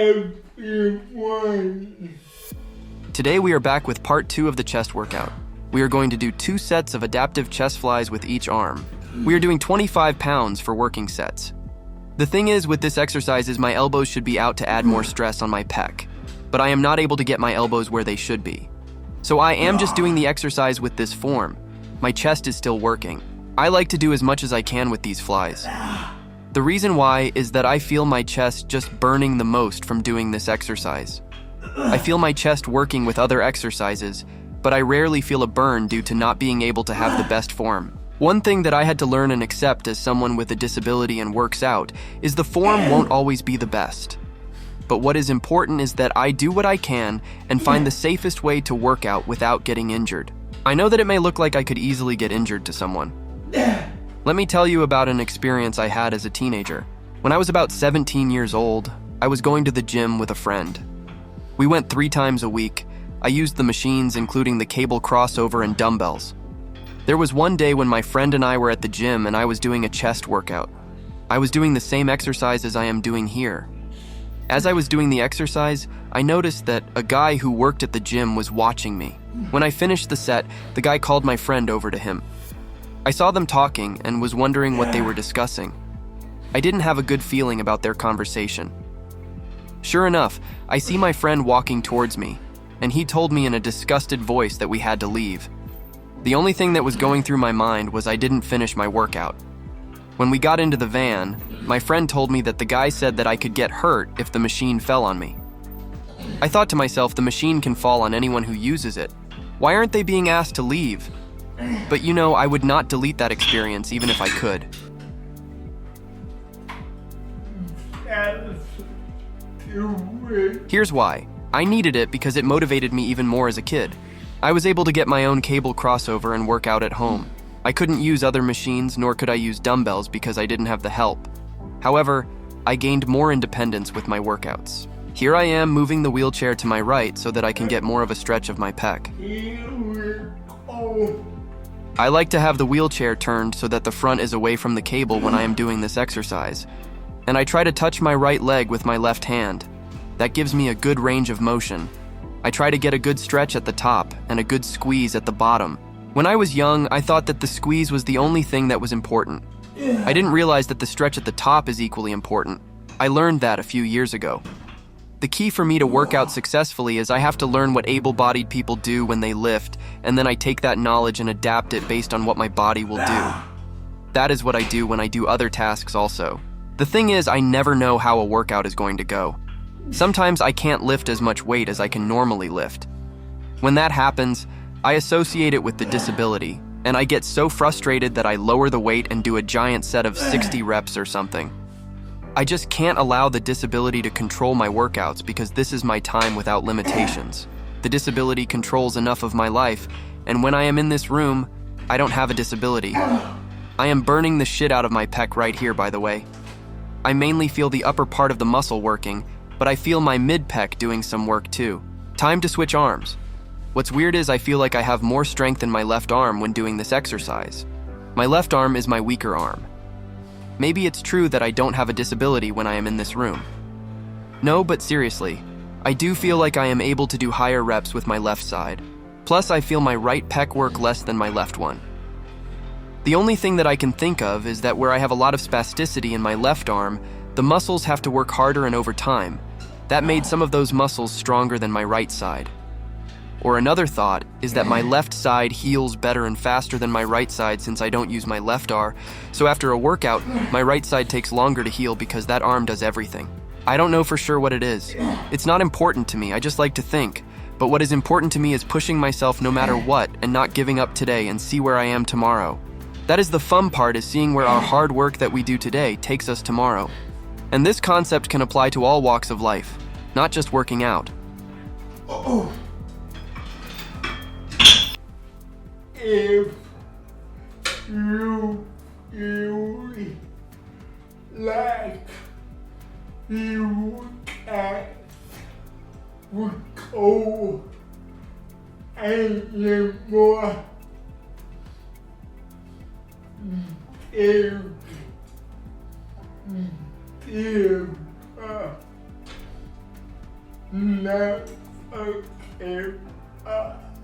everyone. Today we are back with part 2 of the chest workout. We are going to do 2 sets of adaptive chest flies with each arm. We are doing 25 pounds for working sets. The thing is with this exercise is my elbows should be out to add more stress on my pec, but I am not able to get my elbows where they should be. So I am just doing the exercise with this form. My chest is still working. I like to do as much as I can with these flies. The reason why is that I feel my chest just burning the most from doing this exercise. I feel my chest working with other exercises, but I rarely feel a burn due to not being able to have the best form. One thing that I had to learn and accept as someone with a disability and works out is the form won't always be the best. But what is important is that I do what I can and find the safest way to work out without getting injured. I know that it may look like I could easily get injured to someone. Let me tell you about an experience I had as a teenager. When I was about 17 years old, I was going to the gym with a friend. We went 3 times a week. I used the machines, including the cable crossover and dumbbells. There was one day when my friend and I were at the gym and I was doing a chest workout. I was doing the same exercise as I am doing here. As I was doing the exercise, I noticed that a guy who worked at the gym was watching me. When I finished the set, the guy called my friend over to him. I saw them talking and was wondering what they were discussing. I didn't have a good feeling about their conversation. Sure enough, I see my friend walking towards me, and he told me in a disgusted voice that we had to leave. The only thing that was going through my mind was I didn't finish my workout. When we got into the van, my friend told me that the guy said that I could get hurt if the machine fell on me. I thought to myself, the machine can fall on anyone who uses it. Why aren't they being asked to leave? But you know, I would not delete that experience even if I could. Here's why. I needed it because it motivated me even more as a kid. I was able to get my own cable crossover and work out at home. I couldn't use other machines, nor could I use dumbbells because I didn't have the help. However, I gained more independence with my workouts. Here I am moving the wheelchair to my right so that I can get more of a stretch of my pec. I like to have the wheelchair turned so that the front is away from the cable when I am doing this exercise. And I try to touch my right leg with my left hand. That gives me a good range of motion. I try to get a good stretch at the top and a good squeeze at the bottom. When I was young, I thought that the squeeze was the only thing that was important. I didn't realize that the stretch at the top is equally important. I learned that a few years ago. The key for me to work out successfully is I have to learn what able-bodied people do when they lift, and then I take that knowledge and adapt it based on what my body will do. That is what I do when I do other tasks also. The thing is, I never know how a workout is going to go. Sometimes I can't lift as much weight as I can normally lift. When that happens, I associate it with the disability, and I get so frustrated that I lower the weight and do a giant set of 60 reps or something. I just can't allow the disability to control my workouts because this is my time without limitations. The disability controls enough of my life, and when I am in this room, I don't have a disability. I am burning the shit out of my pec right here, by the way. I mainly feel the upper part of the muscle working, but I feel my mid-pec doing some work too. Time to switch arms. What's weird is I feel like I have more strength in my left arm when doing this exercise. My left arm is my weaker arm. Maybe it's true that I don't have a disability when I am in this room. No, but seriously, I do feel like I am able to do higher reps with my left side. Plus, I feel my right pec work less than my left one. The only thing that I can think of is that where I have a lot of spasticity in my left arm, the muscles have to work harder and over time. That made some of those muscles stronger than my right side. Or another thought is that my left side heals better and faster than my right side since I don't use my left arm. So after a workout, my right side takes longer to heal because that arm does everything. I don't know for sure what it is. It's not important to me, I just like to think. But what is important to me is pushing myself no matter what and not giving up today and see where I am tomorrow. That is the fun part, is seeing where our hard work that we do today takes us tomorrow. And this concept can apply to all walks of life, not just working out. If you feel like you can't go anymore, give up. Never give up.